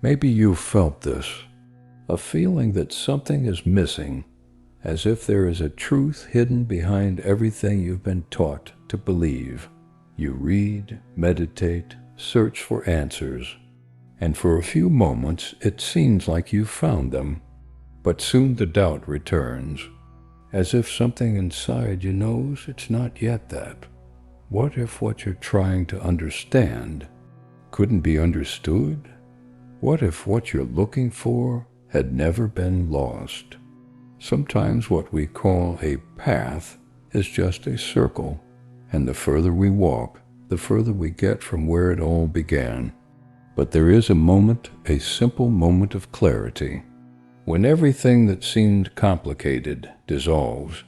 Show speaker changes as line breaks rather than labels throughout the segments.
Maybe you've felt this, a feeling that something is missing, as if there is a truth hidden behind everything you've been taught to believe. You read, meditate, search for answers, and for a few moments it seems like you've found them. But soon the doubt returns, as if something inside you knows it's not yet that. What if what you're trying to understand couldn't be understood? What if what you're looking for had never been lost? Sometimes what we call a path is just a circle, and the further we walk, the further we get from where it all began. But there is a moment, a simple moment of clarity, when everything that seemed complicated dissolves.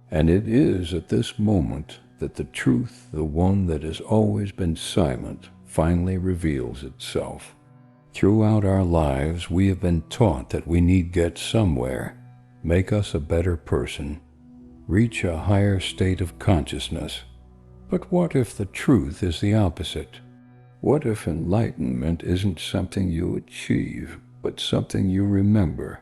And it is at this moment that the truth, the one that has always been silent, finally reveals itself. Throughout our lives, we have been taught that we need get somewhere, make us a better person, reach a higher state of consciousness. But what if the truth is the opposite? What if enlightenment isn't something you achieve, but something you remember?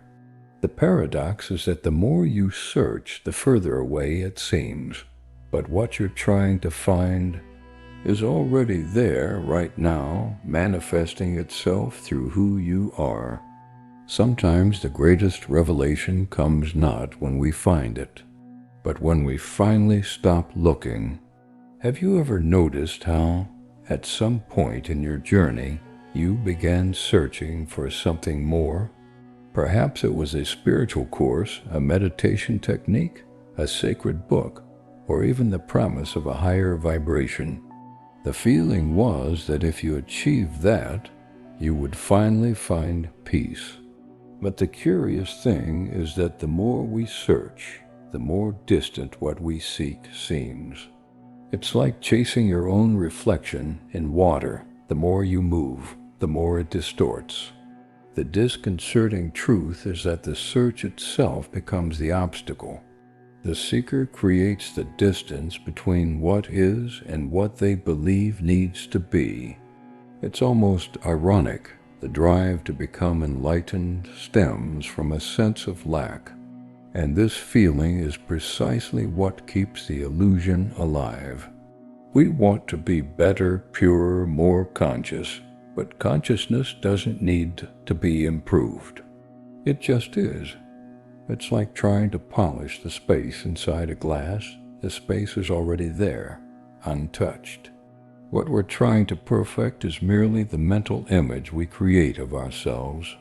The paradox is that the more you search, the further away it seems. But what you're trying to find is already there right now, manifesting itself through who you are. Sometimes the greatest revelation comes not when we find it, but when we finally stop looking. Have you ever noticed how, at some point in your journey, you began searching for something more? Perhaps it was a spiritual course, a meditation technique, a sacred book, or even the promise of a higher vibration. The feeling was that if you achieved that, you would finally find peace. But the curious thing is that the more we search, the more distant what we seek seems. It's like chasing your own reflection in water. The more you move, the more it distorts. The disconcerting truth is that the search itself becomes the obstacle. The seeker creates the distance between what is and what they believe needs to be. It's almost ironic. The drive to become enlightened stems from a sense of lack, and this feeling is precisely what keeps the illusion alive. We want to be better, purer, more conscious, but consciousness doesn't need to be improved. It just is. It's like trying to polish the space inside a glass. The space is already there, untouched. What we're trying to perfect is merely the mental image we create of ourselves.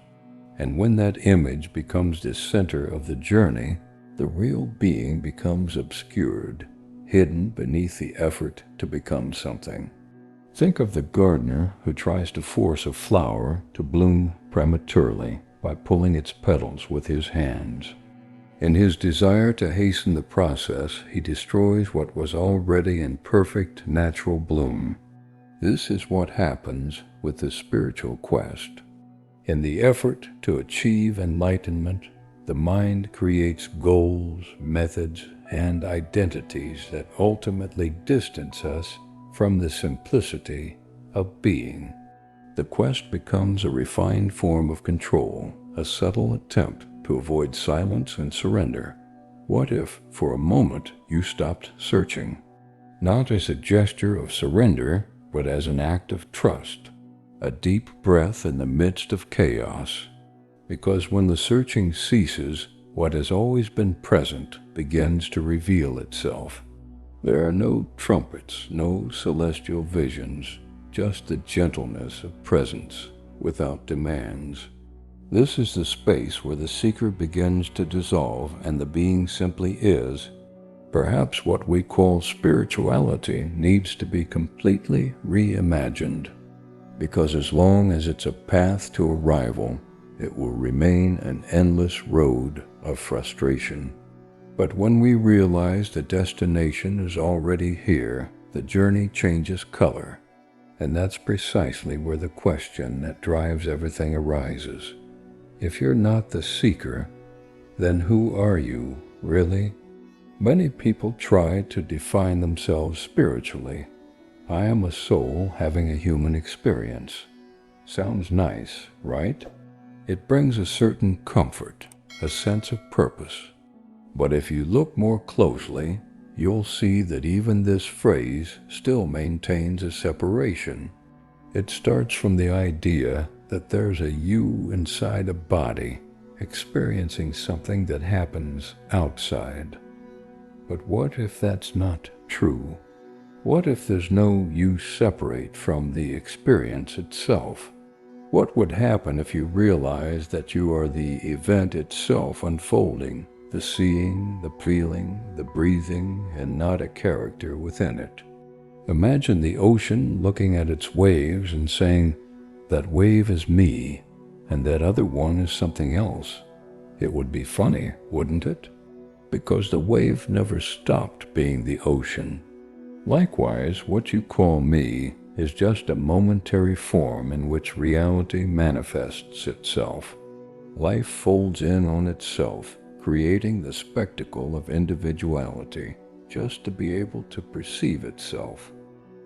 And when that image becomes the center of the journey, the real being becomes obscured, hidden beneath the effort to become something. Think of the gardener who tries to force a flower to bloom prematurely by pulling its petals with his hands. In his desire to hasten the process, he destroys what was already in perfect natural bloom. This is what happens with the spiritual quest. In the effort to achieve enlightenment, the mind creates goals, methods, and identities that ultimately distance us from the simplicity of being. The quest becomes a refined form of control, a subtle attempt to avoid silence and surrender. What if, for a moment, you stopped searching? Not as a gesture of surrender, but as an act of trust, a deep breath in the midst of chaos. Because when the searching ceases, what has always been present begins to reveal itself. There are no trumpets, no celestial visions, just the gentleness of presence without demands. This is the space where the seeker begins to dissolve and the being simply is. Perhaps what we call spirituality needs to be completely reimagined, because as long as it's a path to arrival, it will remain an endless road of frustration. But when we realize the destination is already here, the journey changes color, and that's precisely where the question that drives everything arises. If you're not the seeker, then who are you, really? Many people try to define themselves spiritually. I am a soul having a human experience. Sounds nice, right? It brings a certain comfort, a sense of purpose. But if you look more closely, you'll see that even this phrase still maintains a separation. It starts from the idea that there's a you inside a body, experiencing something that happens outside. But what if that's not true? What if there's no you separate from the experience itself? What would happen if you realized that you are the event itself unfolding, the seeing, the feeling, the breathing, and not a character within it? Imagine the ocean looking at its waves and saying, "That wave is me, and that other one is something else." It would be funny, wouldn't it? Because the wave never stopped being the ocean. Likewise, what you call me is just a momentary form in which reality manifests itself. Life folds in on itself, creating the spectacle of individuality, just to be able to perceive itself.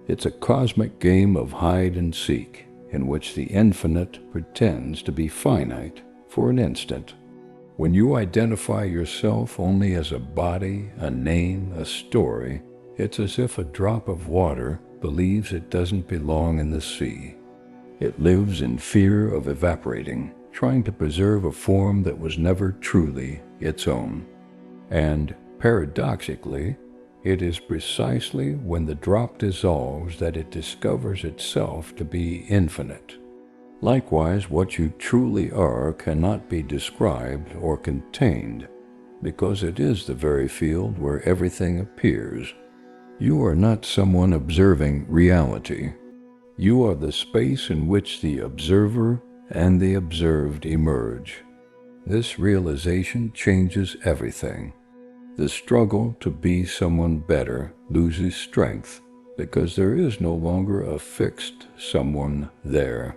It's a cosmic game of hide and seek, in which the infinite pretends to be finite for an instant. When you identify yourself only as a body, a name, a story, it's as if a drop of water believes it doesn't belong in the sea. It lives in fear of evaporating, trying to preserve a form that was never truly its own. And, paradoxically, it is precisely when the drop dissolves that it discovers itself to be infinite. Likewise, what you truly are cannot be described or contained, because it is the very field where everything appears. You are not someone observing reality. You are the space in which the observer and the observed emerge. This realization changes everything. The struggle to be someone better loses strength because there is no longer a fixed someone there.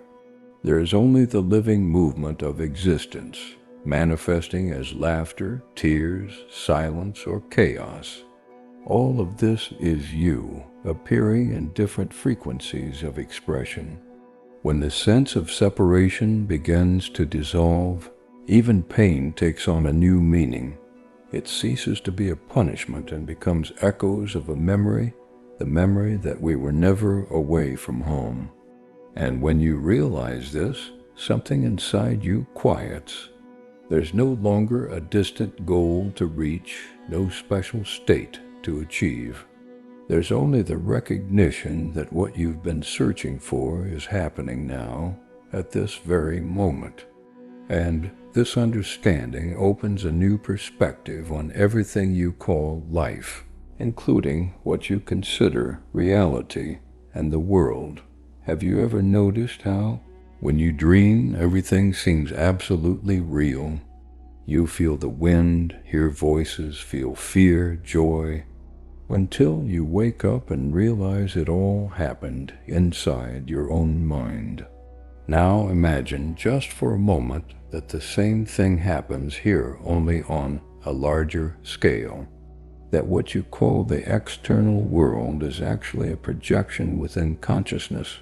There is only the living movement of existence, manifesting as laughter, tears, silence, or chaos. All of this is you, appearing in different frequencies of expression. When the sense of separation begins to dissolve, even pain takes on a new meaning. It ceases to be a punishment and becomes echoes of a memory, the memory that we were never away from home. And when you realize this, something inside you quiets. There's no longer a distant goal to reach, no special state to achieve. There's only the recognition that what you've been searching for is happening now, at this very moment. And this understanding opens a new perspective on everything you call life, including what you consider reality and the world. Have you ever noticed how, when you dream, everything seems absolutely real? You feel the wind, hear voices, feel fear, joy, until you wake up and realize it all happened inside your own mind. Now imagine just for a moment that the same thing happens here, only on a larger scale. That what you call the external world is actually a projection within consciousness.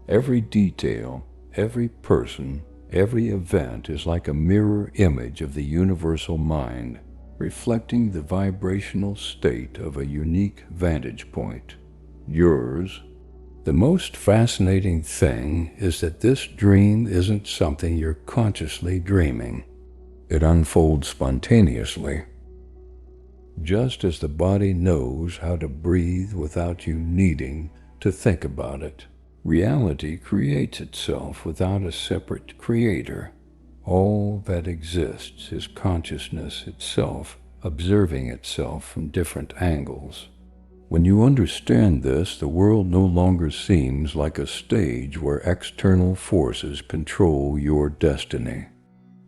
Every detail, every person, every event is like a mirror image of the universal mind, reflecting the vibrational state of a unique vantage point, yours. The most fascinating thing is that this dream isn't something you're consciously dreaming. It unfolds spontaneously. Just as the body knows how to breathe without you needing to think about it, reality creates itself without a separate creator. All that exists is consciousness itself, observing itself from different angles. When you understand this, the world no longer seems like a stage where external forces control your destiny.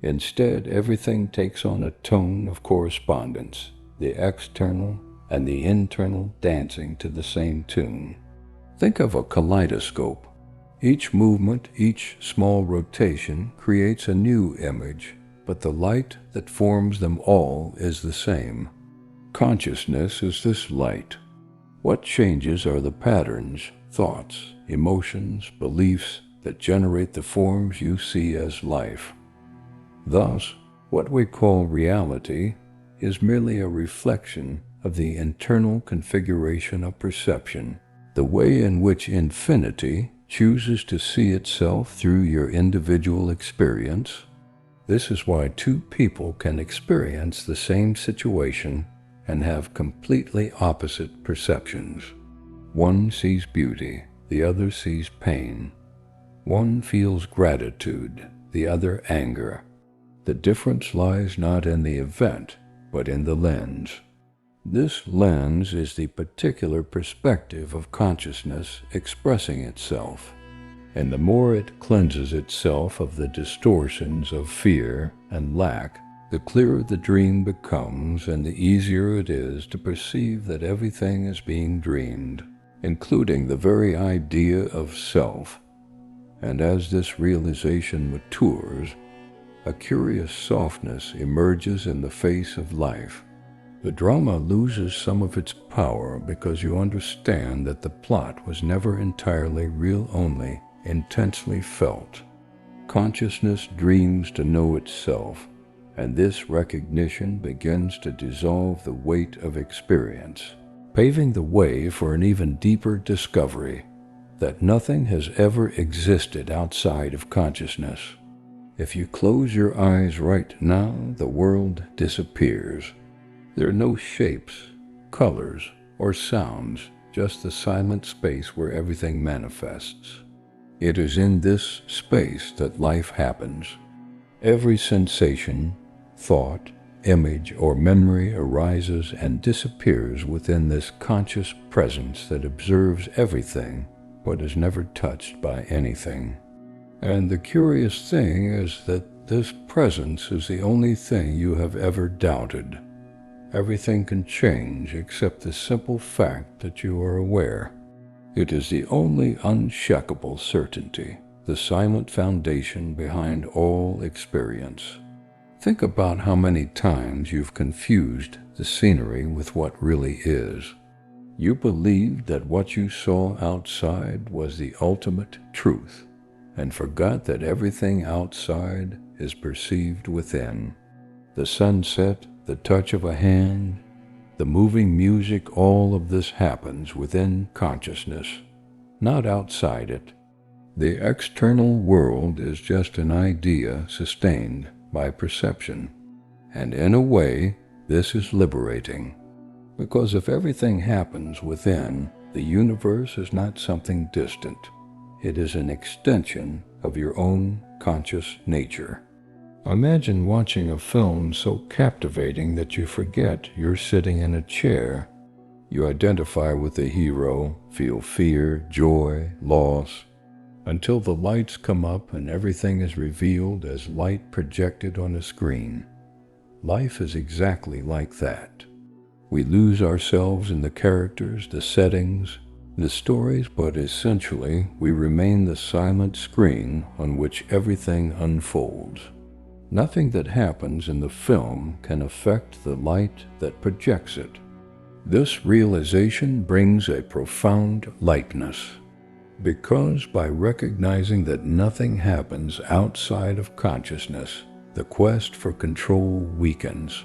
Instead, everything takes on a tone of correspondence, the external and the internal dancing to the same tune. Think of a kaleidoscope. Each movement, each small rotation creates a new image, but the light that forms them all is the same. Consciousness is this light. What changes are the patterns, thoughts, emotions, beliefs, that generate the forms you see as life. Thus, what we call reality is merely a reflection of the internal configuration of perception, the way in which infinity chooses to see itself through your individual experience. This is why two people can experience the same situation and have completely opposite perceptions. One sees beauty, the other sees pain. One feels gratitude, the other anger. The difference lies not in the event, but in the lens. This lens is the particular perspective of consciousness expressing itself, and the more it cleanses itself of the distortions of fear and lack, the clearer the dream becomes and the easier it is to perceive that everything is being dreamed, including the very idea of self. And as this realization matures, a curious softness emerges in the face of life. The drama loses some of its power because you understand that the plot was never entirely real, only intensely felt. Consciousness dreams to know itself, and this recognition begins to dissolve the weight of experience, paving the way for an even deeper discovery that nothing has ever existed outside of consciousness. If you close your eyes right now, the world disappears. There are no shapes, colors, or sounds, just the silent space where everything manifests. It is in this space that life happens. Every sensation, thought, image, or memory arises and disappears within this conscious presence that observes everything but is never touched by anything. And the curious thing is that this presence is the only thing you have ever doubted. Everything can change except the simple fact that you are aware. It is the only unshakable certainty, the silent foundation behind all experience. Think about how many times you've confused the scenery with what really is. You believed that what you saw outside was the ultimate truth, and forgot that everything outside is perceived within. The sunset, the touch of a hand, the moving music, all of this happens within consciousness, not outside it. The external world is just an idea sustained by perception, and in a way, this is liberating, because if everything happens within, the universe is not something distant. It is an extension of your own conscious nature. Imagine watching a film so captivating that you forget you're sitting in a chair. You identify with the hero, feel fear, joy, loss, until the lights come up and everything is revealed as light projected on a screen. Life is exactly like that. We lose ourselves in the characters, the settings, the stories, but essentially we remain the silent screen on which everything unfolds. Nothing that happens in the film can affect the light that projects it. This realization brings a profound lightness, because by recognizing that nothing happens outside of consciousness, the quest for control weakens.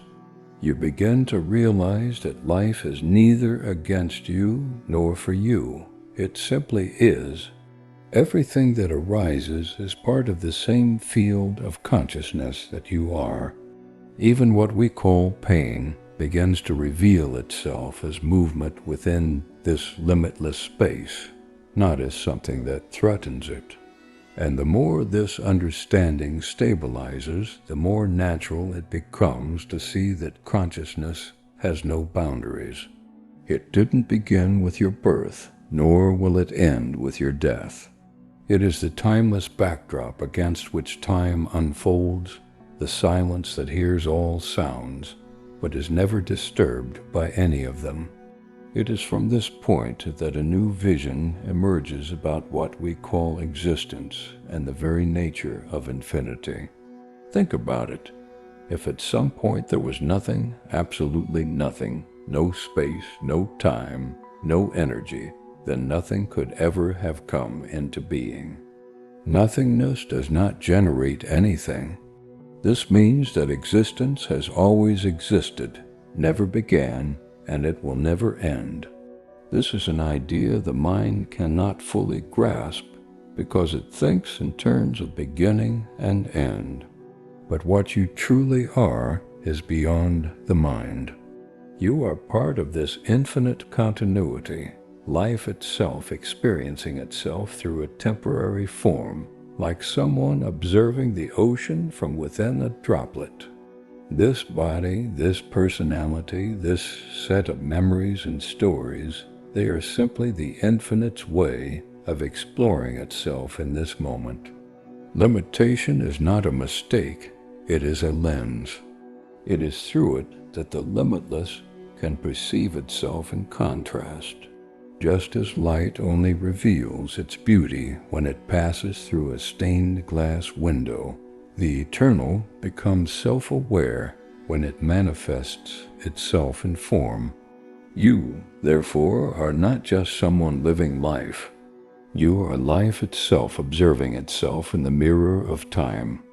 You begin to realize that life is neither against you nor for you. It simply is. Everything that arises is part of the same field of consciousness that you are. Even what we call pain begins to reveal itself as movement within this limitless space, not as something that threatens it. And the more this understanding stabilizes, the more natural it becomes to see that consciousness has no boundaries. It didn't begin with your birth, nor will it end with your death. It is the timeless backdrop against which time unfolds, the silence that hears all sounds, but is never disturbed by any of them. It is from this point that a new vision emerges about what we call existence and the very nature of infinity. Think about it. If at some point there was nothing, absolutely nothing, no space, no time, no energy, then nothing could ever have come into being. Nothingness does not generate anything. This means that existence has always existed, never began, and it will never end. This is an idea the mind cannot fully grasp because it thinks in terms of beginning and end. But what you truly are is beyond the mind. You are part of this infinite continuity, life itself experiencing itself through a temporary form, like someone observing the ocean from within a droplet. This body, this personality, this set of memories and stories, they are simply the infinite's way of exploring itself in this moment. Limitation is not a mistake, it is a lens. It is through it that the limitless can perceive itself in contrast. Just as light only reveals its beauty when it passes through a stained glass window, the eternal becomes self-aware when it manifests itself in form. You, therefore, are not just someone living life. You are life itself observing itself in the mirror of time.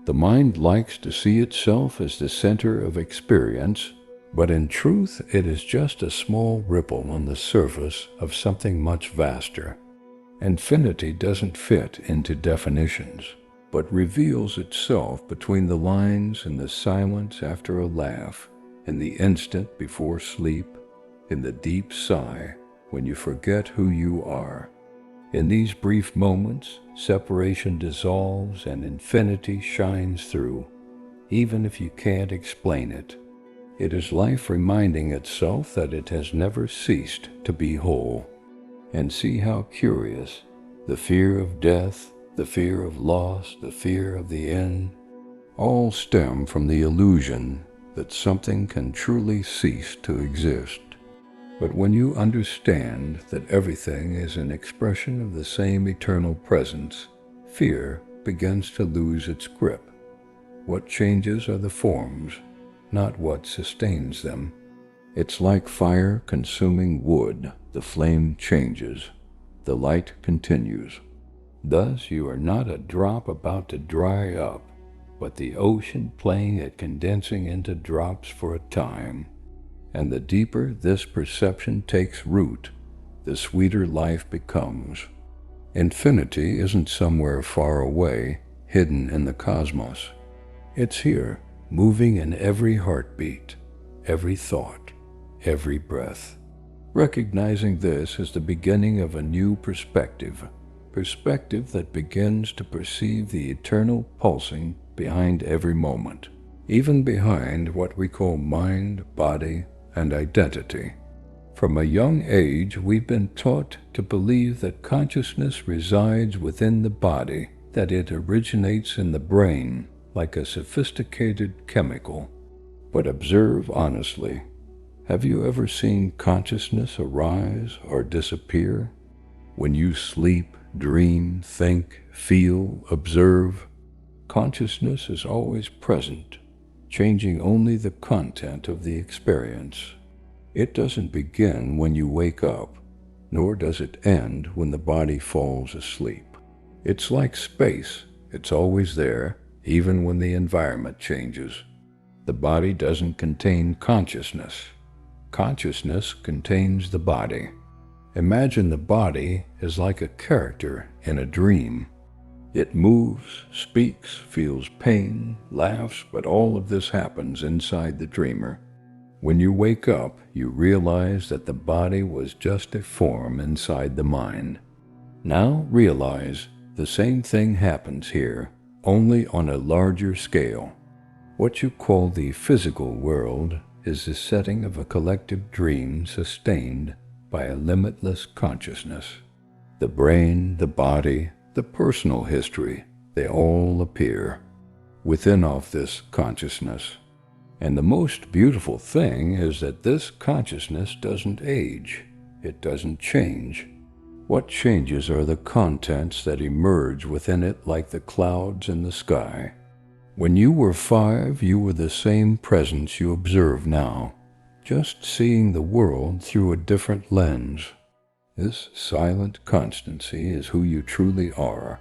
The mind likes to see itself as the center of experience, but in truth it is just a small ripple on the surface of something much vaster. Infinity doesn't fit into definitions, but reveals itself between the lines in the silence after a laugh, in the instant before sleep, in the deep sigh when you forget who you are. In these brief moments, separation dissolves and infinity shines through, even if you can't explain it. It is life reminding itself that it has never ceased to be whole. And see how curious, the fear of death, the fear of loss, the fear of the end, all stem from the illusion that something can truly cease to exist. But when you understand that everything is an expression of the same eternal presence, fear begins to lose its grip. What changes are the forms, not what sustains them. It's like fire consuming wood. The flame changes. The light continues. Thus you are not a drop about to dry up, but the ocean playing at condensing into drops for a time. And the deeper this perception takes root, the sweeter life becomes. Infinity isn't somewhere far away, hidden in the cosmos. It's here, moving in every heartbeat, every thought, every breath. Recognizing this is the beginning of a new perspective that begins to perceive the eternal pulsing behind every moment, even behind what we call mind, body, and identity. From a young age, we've been taught to believe that consciousness resides within the body, that it originates in the brain, like a sophisticated chemical. But observe honestly, have you ever seen consciousness arise or disappear? When you sleep, dream, think, feel, observe, consciousness is always present, changing only the content of the experience. It doesn't begin when you wake up, nor does it end when the body falls asleep. It's like space. It's always there, even when the environment changes. The body doesn't contain consciousness. Consciousness contains the body. Imagine the body is like a character in a dream. It moves, speaks, feels pain, laughs, but all of this happens inside the dreamer. When you wake up, you realize that the body was just a form inside the mind. Now realize the same thing happens here, only on a larger scale. What you call the physical world is the setting of a collective dream sustained by a limitless consciousness. The brain, the body, the personal history, they all appear within of this consciousness. And the most beautiful thing is that this consciousness doesn't age. It doesn't change. What changes are the contents that emerge within it like the clouds in the sky. When you were 5, you were the same presence you observe now, just seeing the world through a different lens. This silent constancy is who you truly are.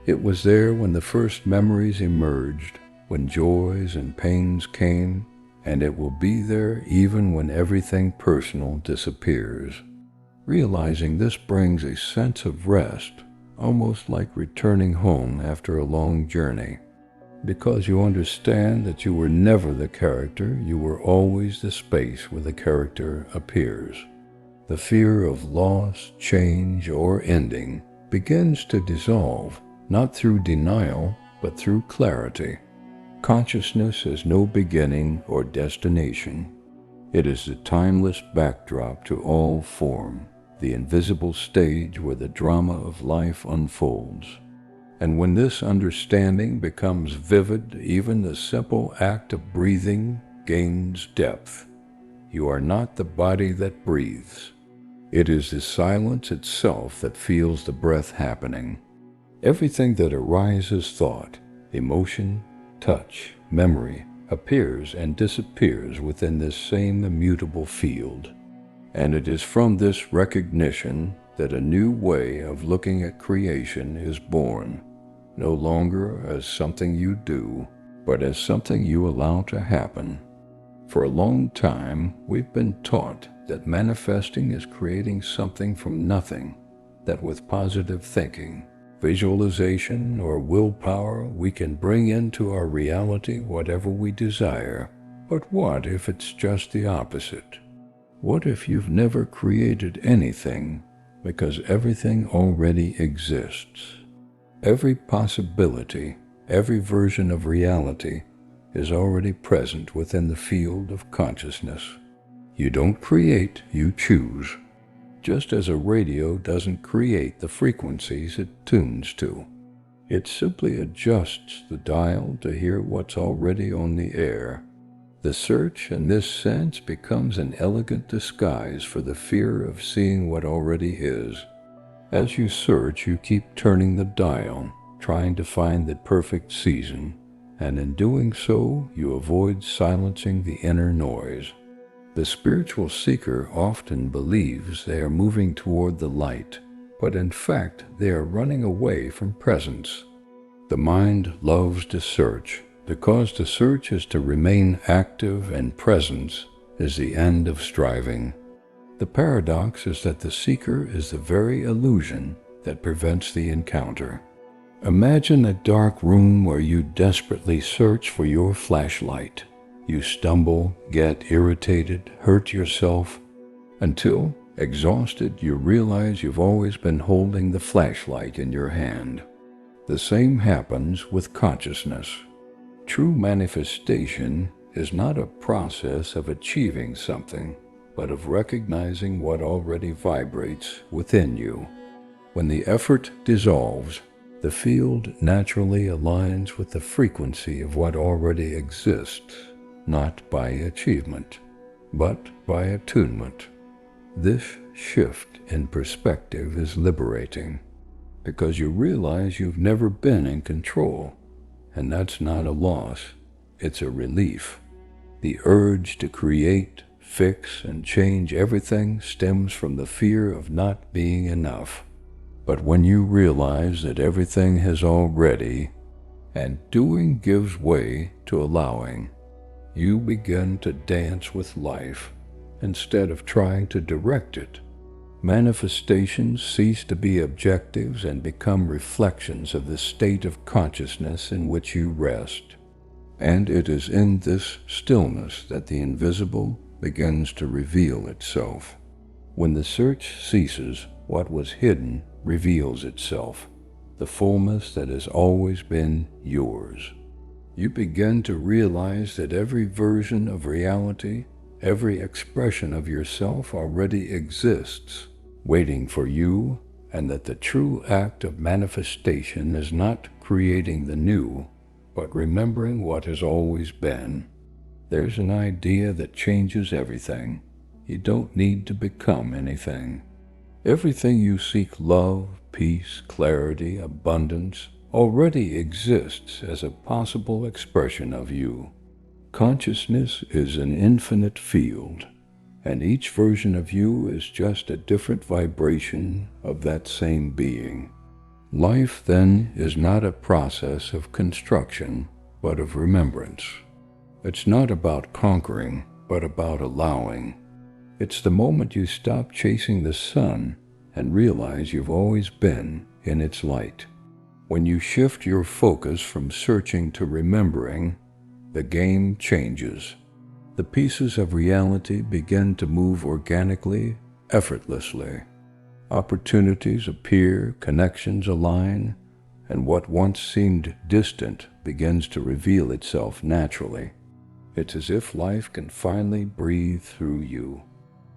It was there when the first memories emerged, when joys and pains came, and it will be there even when everything personal disappears. Realizing this brings a sense of rest, almost like returning home after a long journey. Because you understand that you were never the character, you were always the space where the character appears. The fear of loss, change, or ending begins to dissolve, not through denial, but through clarity. Consciousness has no beginning or destination. It is the timeless backdrop to all form, the invisible stage where the drama of life unfolds. And when this understanding becomes vivid, even the simple act of breathing gains depth. You are not the body that breathes. It is the silence itself that feels the breath happening. Everything that arises thought, emotion, touch, memory, appears and disappears within this same immutable field. And it is from this recognition that a new way of looking at creation is born, no longer as something you do, but as something you allow to happen. For a long time, we've been taught that manifesting is creating something from nothing, that with positive thinking, visualization, or willpower, we can bring into our reality whatever we desire. But what if it's just the opposite? What if you've never created anything because everything already exists? Every possibility, every version of reality is already present within the field of consciousness. You don't create, you choose. Just as a radio doesn't create the frequencies it tunes to. It simply adjusts the dial to hear what's already on the air. The search, in this sense, becomes an elegant disguise for the fear of seeing what already is. As you search, you keep turning the dial, trying to find the perfect season, and in doing so, you avoid silencing the inner noise. The spiritual seeker often believes they are moving toward the light, but in fact, they are running away from presence. The mind loves to search, because to search is to remain active, and presence is the end of striving. The paradox is that the seeker is the very illusion that prevents the encounter. Imagine a dark room where you desperately search for your flashlight. You stumble, get irritated, hurt yourself, until, exhausted, you realize you've always been holding the flashlight in your hand. The same happens with consciousness. True manifestation is not a process of achieving something, but of recognizing what already vibrates within you. When the effort dissolves, the field naturally aligns with the frequency of what already exists, not by achievement, but by attunement. This shift in perspective is liberating, because you realize you've never been in control, and that's not a loss, it's a relief. The urge to create, fix, and change everything stems from the fear of not being enough. But when you realize that everything has already, and doing gives way to allowing, you begin to dance with life instead of trying to direct it. Manifestations cease to be objectives and become reflections of the state of consciousness in which you rest. And it is in this stillness that the invisible begins to reveal itself. When the search ceases, what was hidden reveals itself, the fullness that has always been yours. You begin to realize that every version of reality, every expression of yourself already exists, waiting for you, and that the true act of manifestation is not creating the new, but remembering what has always been. There's an idea that changes everything. You don't need to become anything. Everything you seek, love, peace, clarity, abundance, already exists as a possible expression of you. Consciousness is an infinite field, and each version of you is just a different vibration of that same being. Life, then, is not a process of construction, but of remembrance. It's not about conquering, but about allowing. It's the moment you stop chasing the sun and realize you've always been in its light. When you shift your focus from searching to remembering, the game changes. The pieces of reality begin to move organically, effortlessly. Opportunities appear, connections align, and what once seemed distant begins to reveal itself naturally. It's as if life can finally breathe through you.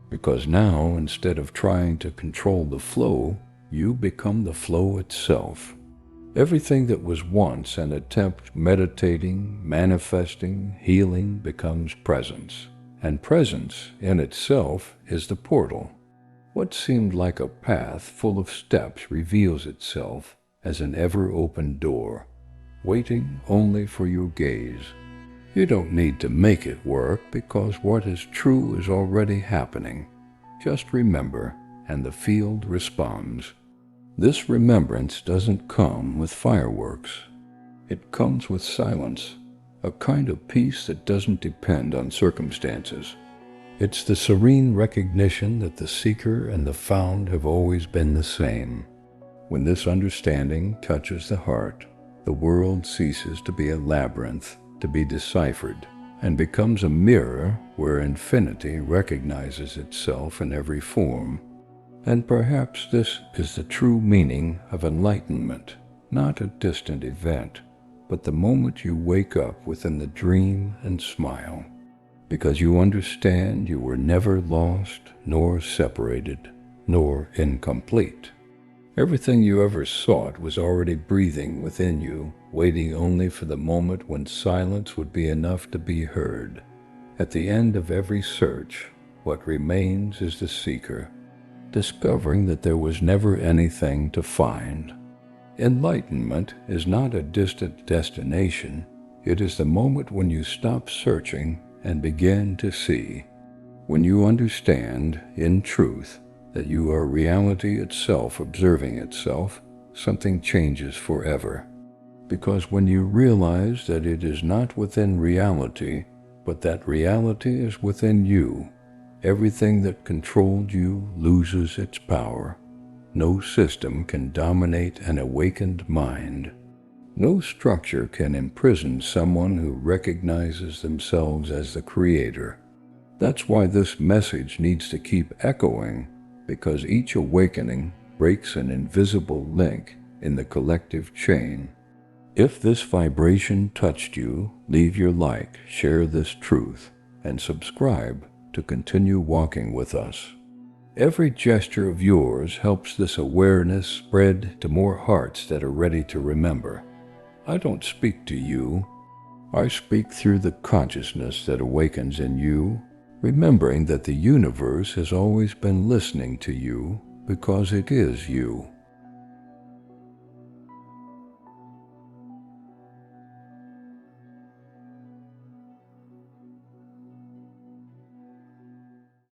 Because now, instead of trying to control the flow, you become the flow itself. Everything that was once an attempt meditating, manifesting, healing becomes presence. And presence in itself is the portal. What seemed like a path full of steps reveals itself as an ever-open door, waiting only for your gaze. You don't need to make it work because what is true is already happening. Just remember, and the field responds. This remembrance doesn't come with fireworks. It comes with silence, a kind of peace that doesn't depend on circumstances. It's the serene recognition that the seeker and the found have always been the same. When this understanding touches the heart, the world ceases to be a labyrinth to be deciphered and becomes a mirror where infinity recognizes itself in every form. And perhaps this is the true meaning of enlightenment, not a distant event, but the moment you wake up within the dream and smile, because you understand you were never lost, nor separated, nor incomplete. Everything you ever sought was already breathing within you, waiting only for the moment when silence would be enough to be heard. At the end of every search, what remains is the seeker, discovering that there was never anything to find. Enlightenment is not a distant destination. It is the moment when you stop searching and begin to see. When you understand, in truth, that you are reality itself observing itself, something changes forever. Because when you realize that it is not within reality, but that reality is within you, everything that controlled you loses its power. No system can dominate an awakened mind. No structure can imprison someone who recognizes themselves as the creator. That's why this message needs to keep echoing, because each awakening breaks an invisible link in the collective chain. If this vibration touched you, leave your like, share this truth, and subscribe to continue walking with us. Every gesture of yours helps this awareness spread to more hearts that are ready to remember. I don't speak to you. I speak through the consciousness that awakens in you, remembering that the universe has always been listening to you because it is you.